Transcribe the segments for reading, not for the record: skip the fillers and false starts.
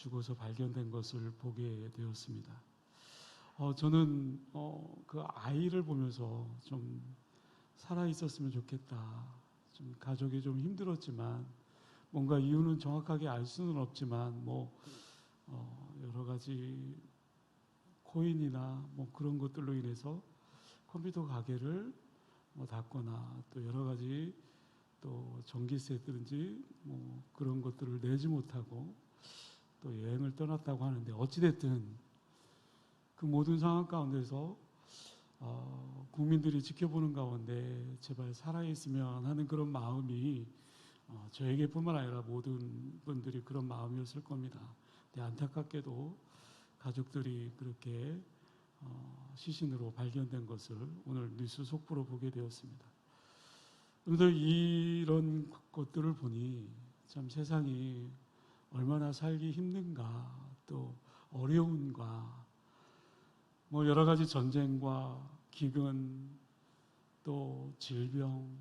죽어서 발견된 것을 보게 되었습니다. 저는 그 아이를 보면서 좀 살아 있었으면 좋겠다. 좀 가족이 좀 힘들었지만 뭔가 이유는 정확하게 알 수는 없지만 여러 가지 코인이나 그런 것들로 인해서 컴퓨터 가게를 닫거나 또 여러 가지 또 전기세든지 그런 것들을 내지 못하고 또 여행을 떠났다고 하는데, 어찌됐든 그 모든 상황 가운데서 국민들이 지켜보는 가운데 제발 살아있으면 하는 그런 마음이 저에게뿐만 아니라 모든 분들이 그런 마음이었을 겁니다. 근데 안타깝게도 가족들이 그렇게 시신으로 발견된 것을 오늘 뉴스 속보로 보게 되었습니다. 여러분들, 이런 것들을 보니 참 세상이 얼마나 살기 힘든가, 또 어려운가, 여러 가지 전쟁과 기근, 또 질병,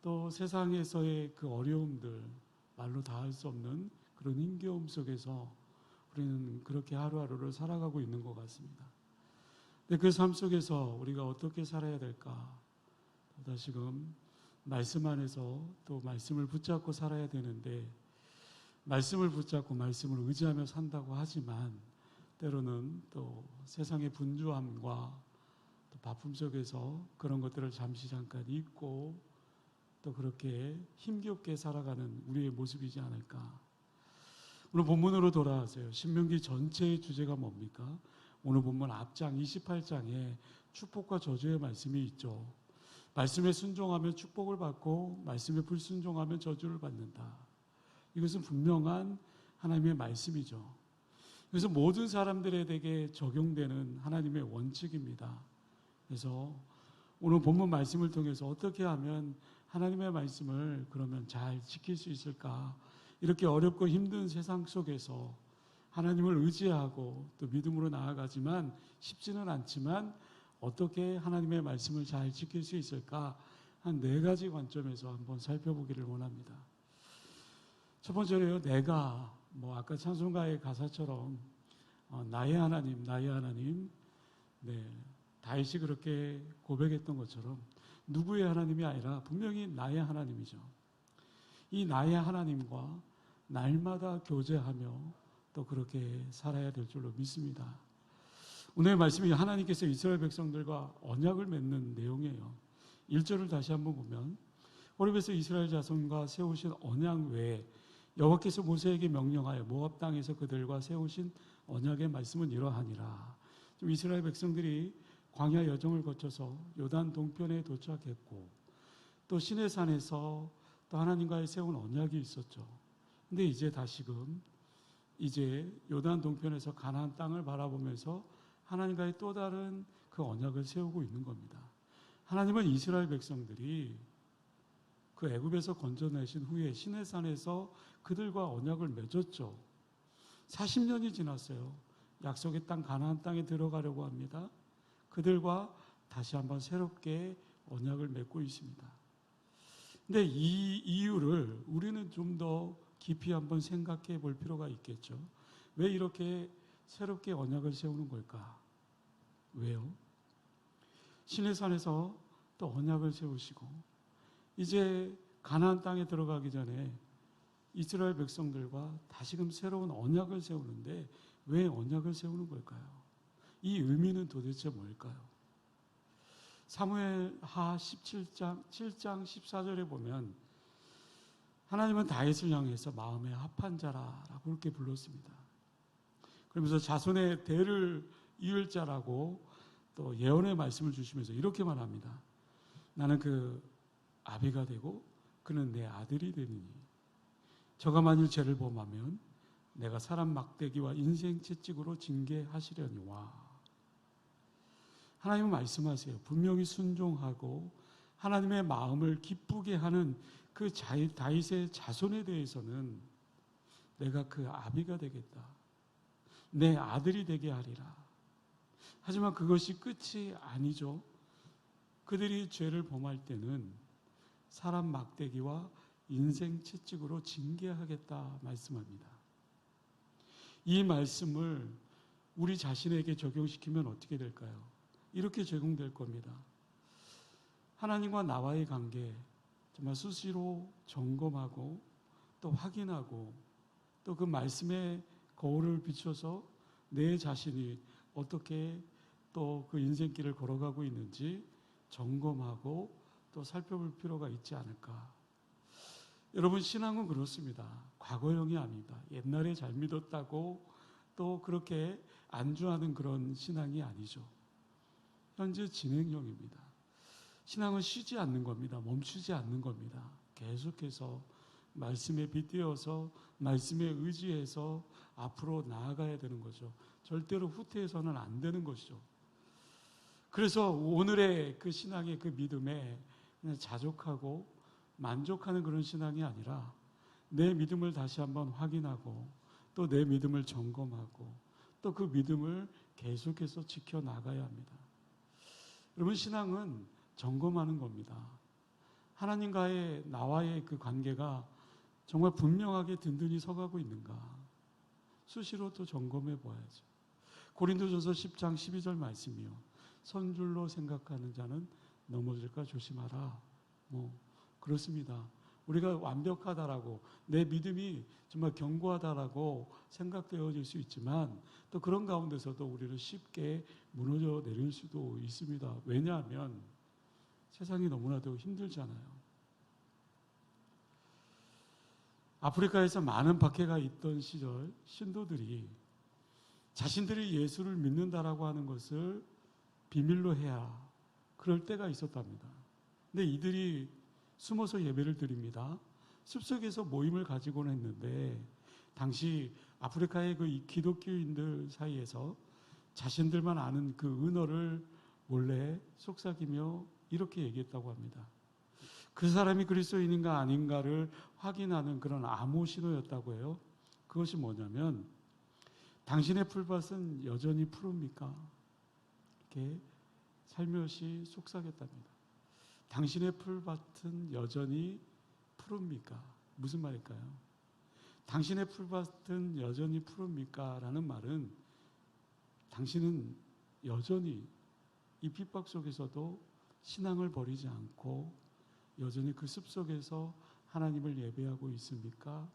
또 세상에서의 그 어려움들, 말로 다 할 수 없는 그런 힘겨움 속에서 우리는 그렇게 하루하루를 살아가고 있는 것 같습니다. 근데 그 삶 속에서 우리가 어떻게 살아야 될까? 다시금 말씀 안에서 또 말씀을 붙잡고 살아야 되는데, 말씀을 붙잡고 말씀을 의지하며 산다고 하지만 때로는 또 세상의 분주함과 또 바쁨 속에서 그런 것들을 잠깐 잊고 또 그렇게 힘겹게 살아가는 우리의 모습이지 않을까. 오늘 본문으로 돌아와서요. 신명기 전체의 주제가 뭡니까? 오늘 본문 앞장 28장에 축복과 저주의 말씀이 있죠. 말씀에 순종하면 축복을 받고 말씀에 불순종하면 저주를 받는다. 이것은 분명한 하나님의 말씀이죠. 그래서 모든 사람들에게 적용되는 하나님의 원칙입니다. 그래서 오늘 본문 말씀을 통해서 어떻게 하면 하나님의 말씀을 그러면 잘 지킬 수 있을까? 이렇게 어렵고 힘든 세상 속에서 하나님을 의지하고 또 믿음으로 나아가지만 쉽지는 않지만 어떻게 하나님의 말씀을 잘 지킬 수 있을까? 한 4가지 관점에서 한번 살펴보기를 원합니다. 첫 번째로요, 내가 아까 찬송가의 가사처럼 나의 하나님, 나의 하나님, 다윗이 그렇게 고백했던 것처럼 누구의 하나님이 아니라 분명히 나의 하나님이죠. 이 나의 하나님과 날마다 교제하며 또 그렇게 살아야 될 줄로 믿습니다. 오늘 말씀이 하나님께서 이스라엘 백성들과 언약을 맺는 내용이에요. 1절을 다시 한번 보면, 호렙에서 이스라엘 자손과 세우신 언약 외에 여호와께서 모세에게 명령하여 모압 땅에서 그들과 세우신 언약의 말씀은 이러하니라. 이스라엘 백성들이 광야 여정을 거쳐서 요단 동편에 도착했고 또 시내산에서 또 하나님과의 세운 언약이 있었죠. 근데 이제 다시금 요단 동편에서 가나안 땅을 바라보면서 하나님과의 또 다른 그 언약을 세우고 있는 겁니다. 하나님은 이스라엘 백성들이 그 애굽에서 건져내신 후에 시내산에서 그들과 언약을 맺었죠. 40년이 지났어요. 약속의 땅 가나안 땅에 들어가려고 합니다. 그들과 다시 한번 새롭게 언약을 맺고 있습니다. 근데 이 이유를 우리는 좀 더 깊이 한번 생각해 볼 필요가 있겠죠. 왜 이렇게 새롭게 언약을 세우는 걸까? 왜요? 시내산에서 또 언약을 세우시고 이제 가나안 땅에 들어가기 전에 이스라엘 백성들과 다시금 새로운 언약을 세우는데 왜 언약을 세우는 걸까요? 이 의미는 도대체 뭘까요? 사무엘하 17장 14절에 보면 하나님은 다윗을 향해서 마음에 합한 자라라고 그렇게 불렀습니다. 그러면서 자손의 대를 이을 자라고 또 예언의 말씀을 주시면서 이렇게 말합니다. 나는 그 아비가 되고 그는 내 아들이 되느니 저가 만일 죄를 범하면 내가 사람 막대기와 인생 채찍으로 징계하시려니와. 하나님은 말씀하세요. 분명히 순종하고 하나님의 마음을 기쁘게 하는 그 다윗의 자손에 대해서는 내가 그 아비가 되겠다. 내 아들이 되게 하리라. 하지만 그것이 끝이 아니죠. 그들이 죄를 범할 때는 사람 막대기와 인생 채찍으로 징계하겠다 말씀합니다. 이 말씀을 우리 자신에게 적용시키면 어떻게 될까요? 이렇게 적용될 겁니다. 하나님과 나와의 관계 정말 수시로 점검하고 또 확인하고 또 그 말씀의 거울을 비춰서 내 자신이 어떻게 또 그 인생길을 걸어가고 있는지 점검하고 또 살펴볼 필요가 있지 않을까. 여러분, 신앙은 그렇습니다. 과거형이 아니다. 옛날에 잘 믿었다고 또 그렇게 안주하는 그런 신앙이 아니죠. 현재 진행형입니다. 신앙은 쉬지 않는 겁니다. 멈추지 않는 겁니다. 계속해서 말씀에 빗대어서 말씀에 의지해서 앞으로 나아가야 되는 거죠. 절대로 후퇴해서는 안 되는 것이죠. 그래서 오늘의 그 신앙의 그 믿음에 그냥 자족하고 만족하는 그런 신앙이 아니라 내 믿음을 다시 한번 확인하고 또 내 믿음을 점검하고 또 그 믿음을 계속해서 지켜나가야 합니다. 여러분, 신앙은 점검하는 겁니다. 하나님과의 나와의 그 관계가 정말 분명하게 든든히 서가고 있는가 수시로 또 점검해 봐야죠. 고린도전서 10장 12절 말씀이요. 선줄로 생각하는 자는 넘어질까 조심하라. 그렇습니다. 우리가 완벽하다라고 내 믿음이 정말 견고하다라고 생각되어질 수 있지만 또 그런 가운데서도 우리는 쉽게 무너져 내릴 수도 있습니다. 왜냐하면 세상이 너무나도 힘들잖아요. 아프리카에서 많은 박해가 있던 시절 신도들이 자신들이 예수를 믿는다라고 하는 것을 비밀로 해야 그럴 때가 있었답니다. 근데 이들이 숨어서 예배를 드립니다. 숲속에서 모임을 가지고는 했는데 당시 아프리카의 그 기독교인들 사이에서 자신들만 아는 그 은어를 몰래 속삭이며 이렇게 얘기했다고 합니다. 그 사람이 그리스도인인가 아닌가를 확인하는 그런 암호 신호였다고 해요. 그것이 뭐냐면 당신의 풀밭은 여전히 푸릅니까? 이렇게 살며시 속삭였답니다. 당신의 풀밭은 여전히 푸릅니까? 무슨 말일까요? 당신의 풀밭은 여전히 푸릅니까? 라는 말은 당신은 여전히 이 핍박 속에서도 신앙을 버리지 않고 여전히 그 숲속에서 하나님을 예배하고 있습니까?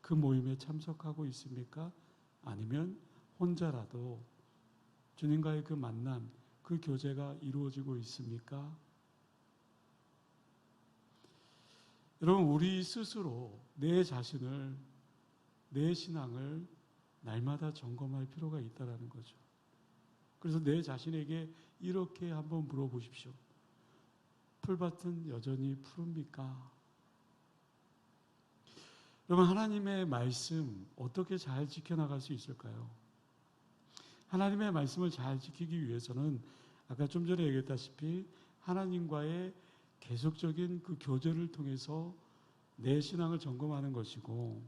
그 모임에 참석하고 있습니까? 아니면 혼자라도 주님과의 그 만남, 그 교제가 이루어지고 있습니까? 여러분, 우리 스스로 내 자신을, 내 신앙을 날마다 점검할 필요가 있다는 거죠. 그래서 내 자신에게 이렇게 한번 물어보십시오. 풀밭은 여전히 푸릅니까? 여러분, 하나님의 말씀 어떻게 잘 지켜나갈 수 있을까요? 하나님의 말씀을 잘 지키기 위해서는 아까 좀 전에 얘기했다시피 하나님과의 계속적인 그 교제를 통해서 내 신앙을 점검하는 것이고,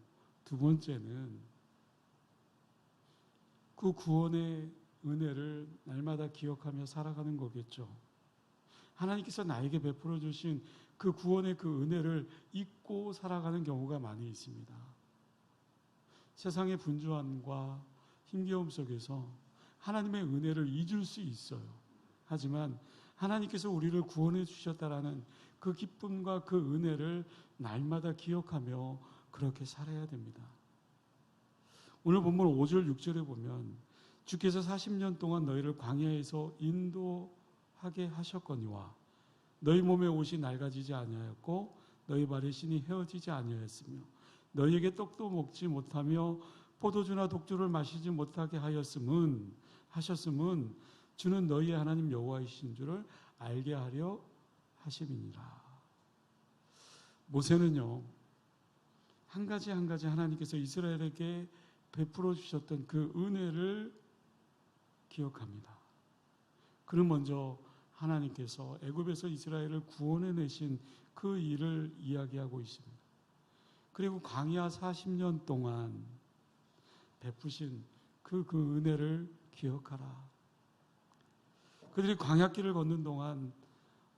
두 번째는 그 구원의 은혜를 날마다 기억하며 살아가는 거겠죠. 하나님께서 나에게 베풀어 주신 그 구원의 그 은혜를 잊고 살아가는 경우가 많이 있습니다. 세상의 분주함과 힘겨움 속에서 하나님의 은혜를 잊을 수 있어요. 하지만 하나님께서 우리를 구원해 주셨다라는 그 기쁨과 그 은혜를 날마다 기억하며 그렇게 살아야 됩니다. 오늘 본문 5절 6절에 보면 주께서 40년 동안 너희를 광야에서 인도하게 하셨거니와 너희 몸의 옷이 낡아지지 아니하였고 너희 발의 신이 헤어지지 아니하였으며 너희에게 떡도 먹지 못하며 포도주나 독주를 마시지 못하게 하셨음은 주는 너희의 하나님 여호와이신 줄을 알게 하려 하심이니라. 모세는요, 한 가지 한 가지 하나님께서 이스라엘에게 베풀어 주셨던 그 은혜를 기억합니다. 그는 먼저 하나님께서 애굽에서 이스라엘을 구원해 내신 그 일을 이야기하고 있습니다. 그리고 광야 40년 동안 베푸신 그 은혜를 기억하라. 그들이 광야길을 걷는 동안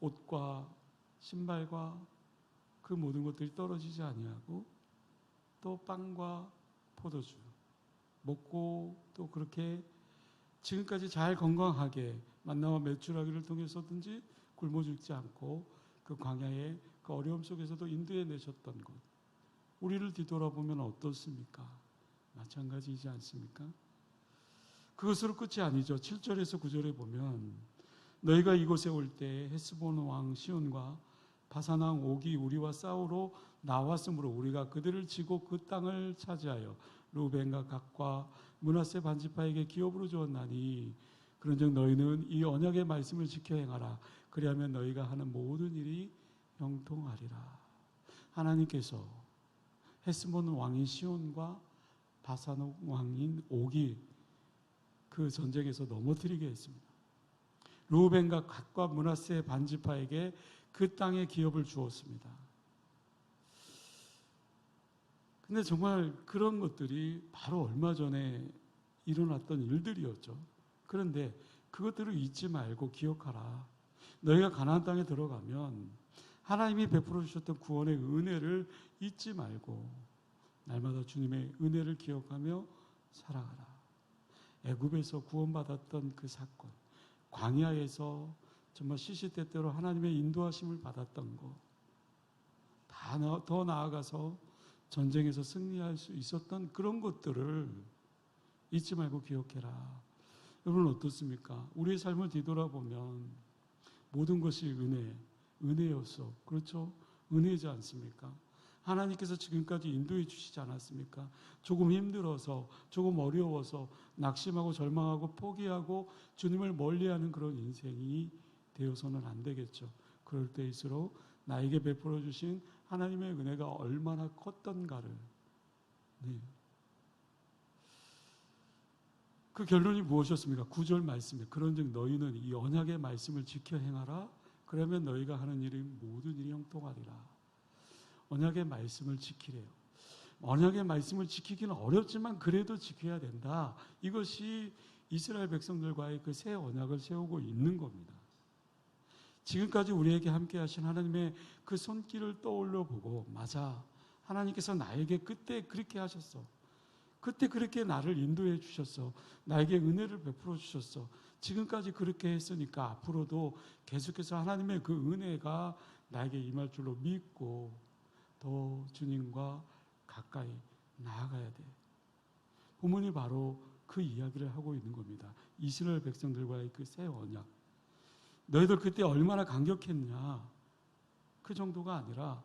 옷과 신발과 그 모든 것들이 떨어지지 아니하고 또 빵과 포도주 먹고 또 그렇게 지금까지 잘 건강하게 만나와 매출하기를 통해서든지 굶어 죽지 않고 그 광야의 그 어려움 속에서도 인도해 내셨던 것, 우리를 뒤돌아보면 어떻습니까? 마찬가지이지 않습니까? 그것으로 끝이 아니죠. 7절에서 9절에 보면 너희가 이곳에 올 때 헤스본 왕 시온과 바산 왕 옥이 우리와 싸우러 나왔으므로 우리가 그들을 치고 그 땅을 차지하여 루벤과 갓과 므낫세 반지파에게 기업으로 주었나니 그런즉 너희는 이 언약의 말씀을 지켜 행하라. 그리하면 너희가 하는 모든 일이 형통하리라. 하나님께서 헤스본 왕인 시온과 바산 왕인 옥이 그 전쟁에서 넘어뜨리게 했습니다. 루벤과 갓과 므낫세 반지파에게 그 땅의 기업을 주었습니다. 근데 정말 그런 것들이 바로 얼마 전에 일어났던 일들이었죠. 그런데 그것들을 잊지 말고 기억하라. 너희가 가나안 땅에 들어가면 하나님이 베풀어 주셨던 구원의 은혜를 잊지 말고 날마다 주님의 은혜를 기억하며 살아가라. 애굽에서 구원받았던 그 사건, 광야에서 정말 시시때때로 하나님의 인도하심을 받았던 것, 더 나아가서 전쟁에서 승리할 수 있었던 그런 것들을 잊지 말고 기억해라. 여러분 어떻습니까? 우리의 삶을 뒤돌아보면 모든 것이 은혜였어. 그렇죠? 은혜지 않습니까? 하나님께서 지금까지 인도해 주시지 않았습니까? 조금 힘들어서, 조금 어려워서 낙심하고 절망하고 포기하고 주님을 멀리하는 그런 인생이 되어서는 안 되겠죠. 그럴 때일수록 나에게 베풀어 주신 하나님의 은혜가 얼마나 컸던가를, 그 결론이 무엇이었습니까? 9절 말씀에 그런즉 너희는 이 언약의 말씀을 지켜 행하라. 그러면 너희가 하는 일이 모든 일이 형통하리라. 언약의 말씀을 지키래요. 언약의 말씀을 지키기는 어렵지만 그래도 지켜야 된다. 이것이 이스라엘 백성들과의 그 새 언약을 세우고 있는 겁니다. 지금까지 우리에게 함께 하신 하나님의 그 손길을 떠올려 보고, 맞아, 하나님께서 나에게 그때 그렇게 하셨어. 그때 그렇게 나를 인도해 주셨어. 나에게 은혜를 베풀어 주셨어. 지금까지 그렇게 했으니까 앞으로도 계속해서 하나님의 그 은혜가 나에게 임할 줄로 믿고 더 주님과 가까이 나아가야 돼. 본문이 바로 그 이야기를 하고 있는 겁니다. 이스라엘 백성들과의 그 새 언약. 너희들 그때 얼마나 감격했냐. 그 정도가 아니라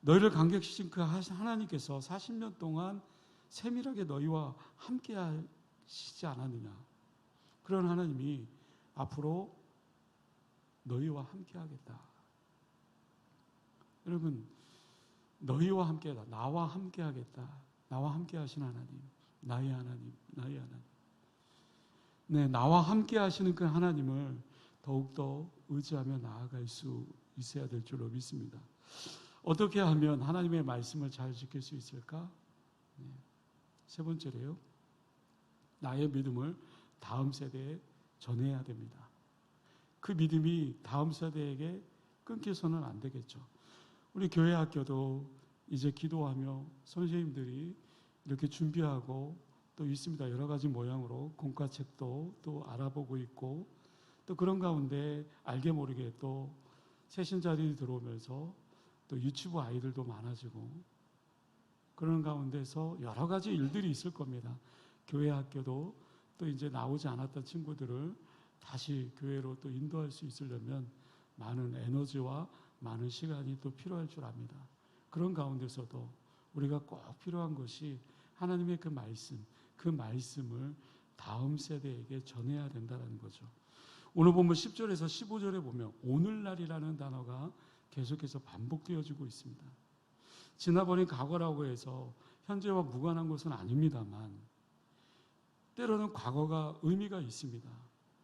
너희를 감격시킨 그 하나님께서 40년 동안 세밀하게 너희와 함께 하시지 않았느냐. 그런 하나님이 앞으로 너희와 함께 하겠다. 여러분, 너희와 함께 하다. 나와 함께 하겠다. 나와 함께 하신 하나님. 나의 하나님. 나의 하나님. 네, 나와 함께 하시는 그 하나님을 더욱더 의지하며 나아갈 수 있어야 될 줄로 믿습니다. 어떻게 하면 하나님의 말씀을 잘 지킬 수 있을까? 네. 세 번째로요. 나의 믿음을 다음 세대에 전해야 됩니다. 그 믿음이 다음 세대에게 끊겨서는 안 되겠죠. 우리 교회 학교도 이제 기도하며 선생님들이 이렇게 준비하고 또 있습니다. 여러 가지 모양으로 공과책도 또 알아보고 있고, 또 그런 가운데 알게 모르게 또 새신자들이 들어오면서 또 유치부 아이들도 많아지고, 그런 가운데서 여러 가지 일들이 있을 겁니다. 교회 학교도 또 이제 나오지 않았던 친구들을 다시 교회로 또 인도할 수 있으려면 많은 에너지와 많은 시간이 또 필요할 줄 압니다. 그런 가운데서도 우리가 꼭 필요한 것이 하나님의 그 말씀을 다음 세대에게 전해야 된다는 거죠. 오늘 보면 10절에서 15절에 보면 오늘날이라는 단어가 계속해서 반복되어지고 있습니다. 지나버린 과거라고 해서 현재와 무관한 것은 아닙니다만 때로는 과거가 의미가 있습니다.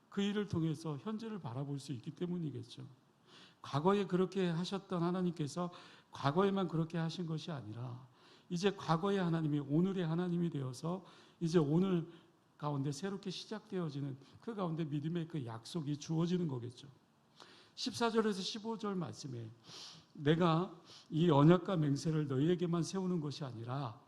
그 일을 통해서 현재를 바라볼 수 있기 때문이겠죠. 과거에 그렇게 하셨던 하나님께서 과거에만 그렇게 하신 것이 아니라 이제 과거의 하나님이 오늘의 하나님이 되어서 이제 오늘 가운데 새롭게 시작되어지는 그 가운데 믿음의 그 약속이 주어지는 거겠죠. 14절에서 15절 말씀에 내가 이 언약과 맹세를 너희에게만 세우는 것이 아니라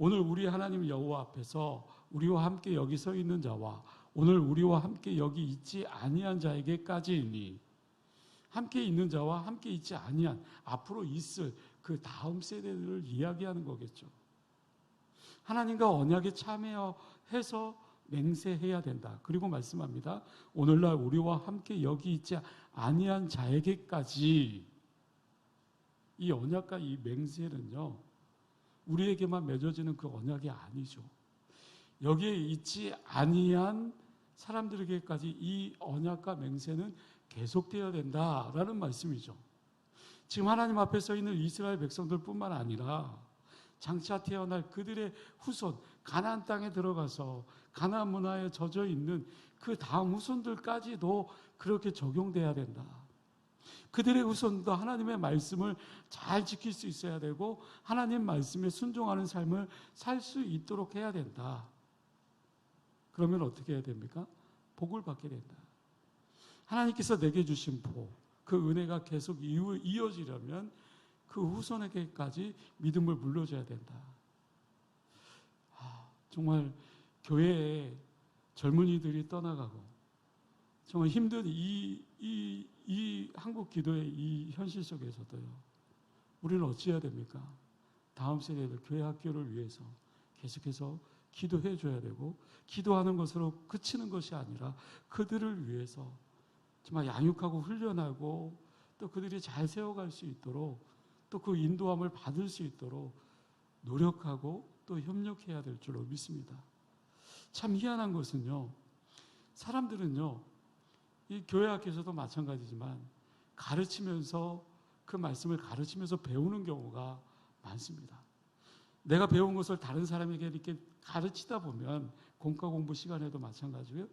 오늘 우리 하나님 여호와 앞에서 우리와 함께 여기 서 있는 자와 오늘 우리와 함께 여기 있지 아니한 자에게까지이니, 함께 있는 자와 함께 있지 아니한 앞으로 있을 그 다음 세대들을 이야기하는 거겠죠. 하나님과 언약에 참여해서 맹세해야 된다. 그리고 말씀합니다. 오늘날 우리와 함께 여기 있지 아니한 자에게까지. 이 언약과 이 맹세는요, 우리에게만 맺어지는 그 언약이 아니죠. 여기에 있지 아니한 사람들에게까지 이 언약과 맹세는 계속되어야 된다라는 말씀이죠. 지금 하나님 앞에 서 있는 이스라엘 백성들뿐만 아니라 장차 태어날 그들의 후손, 가나안 땅에 들어가서 가나안 문화에 젖어 있는 그 다음 후손들까지도 그렇게 적용돼야 된다. 그들의 후손도 하나님의 말씀을 잘 지킬 수 있어야 되고 하나님 말씀에 순종하는 삶을 살 수 있도록 해야 된다. 그러면 어떻게 해야 됩니까? 복을 받게 된다. 하나님께서 내게 주신 복, 그 은혜가 계속 이어지려면 그 후손에게까지 믿음을 물려줘야 된다. 정말 교회에 젊은이들이 떠나가고 정말 힘든 이 한국 기도의 이 현실 속에서도요, 우리는 어찌해야 됩니까? 다음 세대들 교회 학교를 위해서 계속해서 기도해 줘야 되고, 기도하는 것으로 그치는 것이 아니라 그들을 위해서 정말 양육하고 훈련하고 또 그들이 잘 세워갈 수 있도록 또 그 인도함을 받을 수 있도록 노력하고 또 협력해야 될 줄로 믿습니다. 참 희한한 것은요, 사람들은요, 이 교회 학교에서도 마찬가지지만 가르치면서 그 말씀을 가르치면서 배우는 경우가 많습니다. 내가 배운 것을 다른 사람에게 이렇게 가르치다 보면 공과 공부 시간에도 마찬가지고요.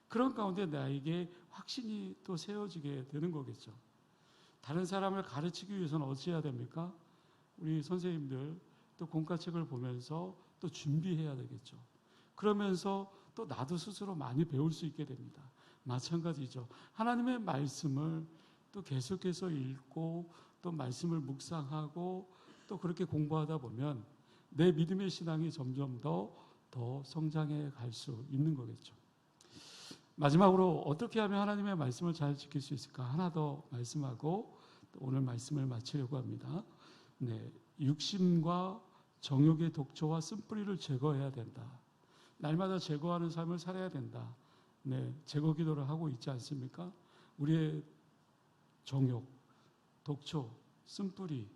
그런 가운데 나에게 확신이 또 세워지게 되는 거겠죠. 다른 사람을 가르치기 위해서는 어찌해야 됩니까? 우리 선생님들 또 공과책을 보면서 또 준비해야 되겠죠. 그러면서 또 나도 스스로 많이 배울 수 있게 됩니다. 마찬가지죠. 하나님의 말씀을 또 계속해서 읽고 또 말씀을 묵상하고 또 그렇게 공부하다 보면 내 믿음의 신앙이 점점 더 성장해 갈 수 있는 거겠죠. 마지막으로 어떻게 하면 하나님의 말씀을 잘 지킬 수 있을까? 하나 더 말씀하고 오늘 말씀을 마치려고 합니다. 네, 육심과 정욕의 독초와 쓴뿌리를 제거해야 된다. 날마다 제거하는 삶을 살아야 된다. 네, 제거 기도를 하고 있지 않습니까? 우리의 정욕, 독초, 쓴뿌리.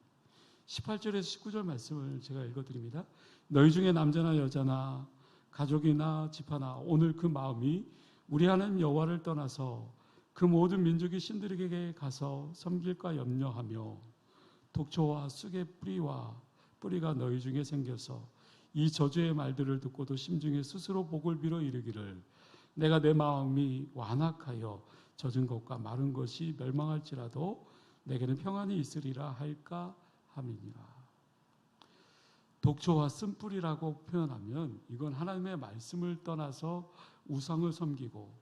18절에서 19절 말씀을 제가 읽어드립니다. 너희 중에 남자나 여자나 가족이나 집하나 오늘 그 마음이 우리 하나님 여호와를 떠나서 그 모든 민족의 신들에게 가서 섬길까 염려하며 독초와 쑥의 뿌리가 너희 중에 생겨서 이 저주의 말들을 듣고도 심중에 스스로 복을 빌어 이르기를 내가 내 마음이 완악하여 젖은 것과 마른 것이 멸망할지라도 내게는 평안이 있으리라 할까 함이니라. 독초와 쓴뿌리라고 표현하면 이건 하나님의 말씀을 떠나서 우상을 섬기고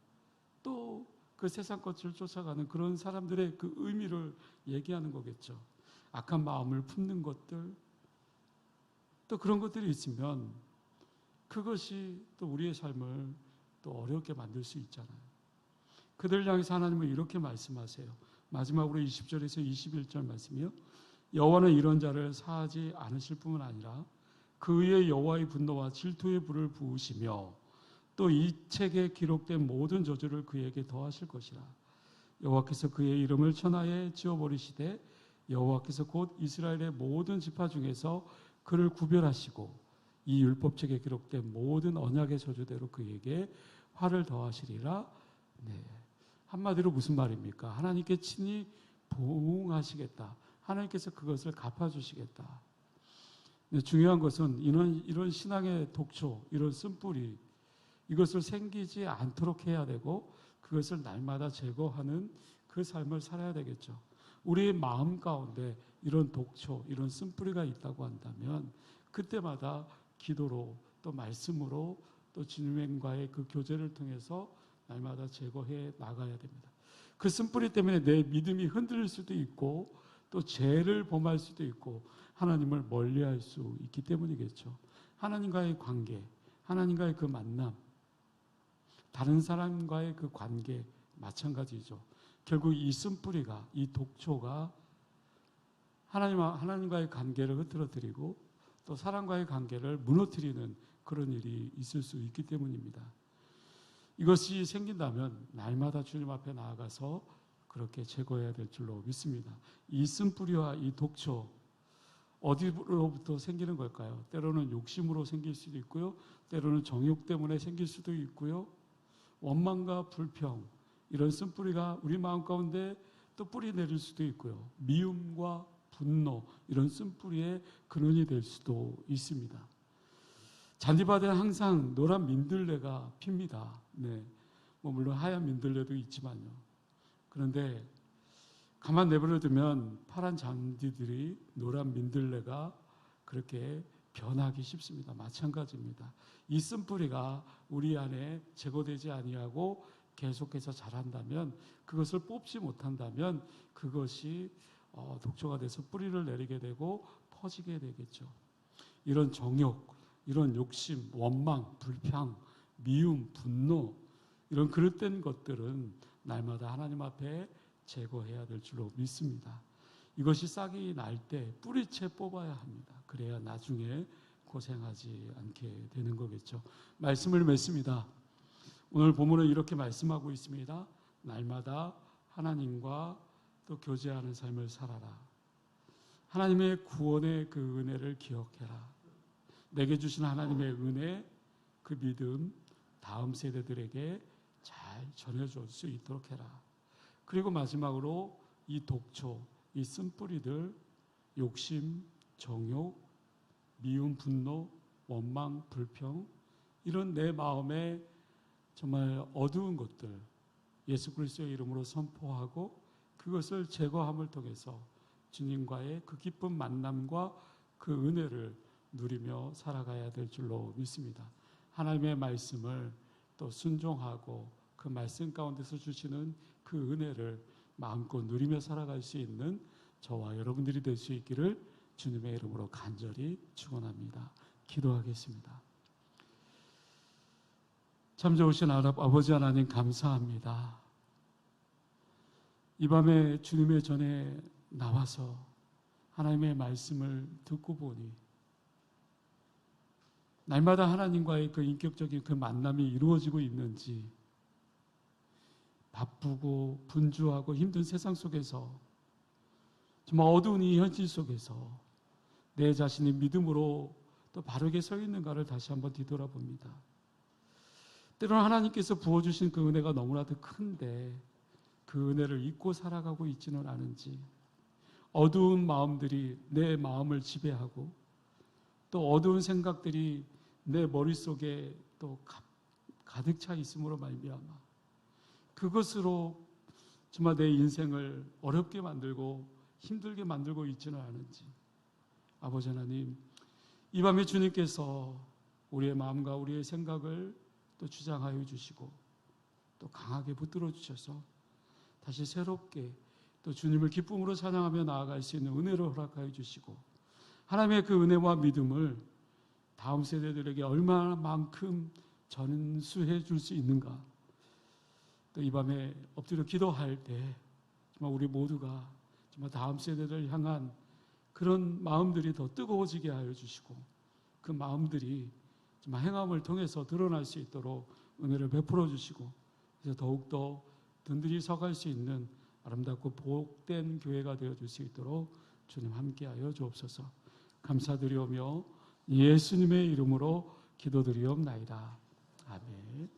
또 그 세상 것을 쫓아가는 그런 사람들의 그 의미를 얘기하는 거겠죠. 악한 마음을 품는 것들, 또 그런 것들이 있으면 그것이 또 우리의 삶을 또 어렵게 만들 수 있잖아요. 그들을 향해서 하나님은 이렇게 말씀하세요. 마지막으로 20절에서 21절 말씀이요. 여호와는 이런 자를 사하지 않으실 뿐만 아니라 그의 여호와의 분노와 질투의 불을 부으시며 또 이 책에 기록된 모든 저주를 그에게 더하실 것이라. 여호와께서 그의 이름을 천하에 지워버리시되 여호와께서 곧 이스라엘의 모든 지파 중에서 그를 구별하시고 이 율법책에 기록된 모든 언약의 저주대로 그에게 화를 더하시리라. 네. 한마디로 무슨 말입니까? 하나님께 친히 보응하시겠다. 하나님께서 그것을 갚아주시겠다. 네, 중요한 것은 이런 신앙의 독초, 이런 쓴뿌리, 이것을 생기지 않도록 해야 되고 그것을 날마다 제거하는 그 삶을 살아야 되겠죠. 우리의 마음 가운데 이런 독초, 이런 쓴뿌리가 있다고 한다면 그때마다 기도로 또 말씀으로 또 주님과의 그 교제를 통해서 날마다 제거해 나가야 됩니다. 그 쓴뿌리 때문에 내 믿음이 흔들릴 수도 있고 또 죄를 범할 수도 있고 하나님을 멀리할 수 있기 때문이겠죠. 하나님과의 관계, 하나님과의 그 만남, 다른 사람과의 그 관계 마찬가지죠. 결국 이 쓴뿌리가, 이 독초가 하나님과의 관계를 흐트러뜨리고 또 사람과의 관계를 무너뜨리는 그런 일이 있을 수 있기 때문입니다. 이것이 생긴다면 날마다 주님 앞에 나아가서 그렇게 제거해야 될 줄로 믿습니다. 이 쓴뿌리와 이 독초, 어디로부터 생기는 걸까요? 때로는 욕심으로 생길 수도 있고요. 때로는 정욕 때문에 생길 수도 있고요. 원망과 불평, 이런 쓴뿌리가 우리 마음 가운데 또 뿌리 내릴 수도 있고요. 미움과 분노, 이런 쓴뿌리의 근원이 될 수도 있습니다. 잔디밭에 항상 노란 민들레가 핍니다. 네, 물론 하얀 민들레도 있지만요. 그런데 가만 내버려두면 파란 잔디들이 노란 민들레가 그렇게 변하기 쉽습니다. 마찬가지입니다. 이 쓴뿌리가 우리 안에 제거되지 아니하고 계속해서 자란다면, 그것을 뽑지 못한다면 그것이 독초가 돼서 뿌리를 내리게 되고 퍼지게 되겠죠. 이런 정욕, 이런 욕심, 원망, 불평, 미움, 분노, 이런 그릇된 것들은 날마다 하나님 앞에 제거해야 될 줄로 믿습니다. 이것이 싹이 날 때 뿌리채 뽑아야 합니다. 그래야 나중에 고생하지 않게 되는 거겠죠. 말씀을 맺습니다. 오늘 본문은 이렇게 말씀하고 있습니다. 날마다 하나님과 또 교제하는 삶을 살아라. 하나님의 구원의 그 은혜를 기억해라. 내게 주신 하나님의 은혜, 그 믿음, 다음 세대들에게 잘 전해줄 수 있도록 해라. 그리고 마지막으로 이 독초, 이 쓴뿌리들, 욕심, 정욕, 미움, 분노, 원망, 불평, 이런 내 마음에 정말 어두운 것들 예수 그리스도의 이름으로 선포하고 그것을 제거함을 통해서 주님과의 그 기쁜 만남과 그 은혜를 누리며 살아가야 될 줄로 믿습니다. 하나님의 말씀을 또 순종하고 그 말씀 가운데서 주시는 그 은혜를 마음껏 누리며 살아갈 수 있는 저와 여러분들이 될 수 있기를 주님의 이름으로 간절히 축원합니다. 기도하겠습니다. 참 좋으신 아버지 하나님, 감사합니다. 이 밤에 주님의 전에 나와서 하나님의 말씀을 듣고 보니 날마다 하나님과의 그 인격적인 그 만남이 이루어지고 있는지, 바쁘고 분주하고 힘든 세상 속에서, 정말 어두운 이 현실 속에서 내 자신이 믿음으로 또 바르게 서 있는가를 다시 한번 뒤돌아봅니다. 때로는 하나님께서 부어주신 그 은혜가 너무나도 큰데 그 은혜를 잊고 살아가고 있지는 않은지, 어두운 마음들이 내 마음을 지배하고 또 어두운 생각들이 내 머릿속에 또 가득 차 있음으로 말미암아 그것으로 정말 내 인생을 어렵게 만들고 힘들게 만들고 있지는 않은지, 아버지 하나님, 이 밤에 주님께서 우리의 마음과 우리의 생각을 또 주장하여 주시고 또 강하게 붙들어 주셔서 다시 새롭게 또 주님을 기쁨으로 찬양하며 나아갈 수 있는 은혜를 허락하여 주시고, 하나님의 그 은혜와 믿음을 다음 세대들에게 얼마만큼 전수해 줄 수 있는가, 또 이 밤에 엎드려 기도할 때 정말 우리 모두가 정말 다음 세대를 향한 그런 마음들이 더 뜨거워지게 하여 주시고 그 마음들이 정말 행함을 통해서 드러날 수 있도록 은혜를 베풀어 주시고, 그래서 더욱더 든든히 서갈 수 있는 아름답고 복된 교회가 되어줄 수 있도록 주님 함께하여 주옵소서. 감사드리오며 예수님의 이름으로 기도드리옵나이다. 아멘.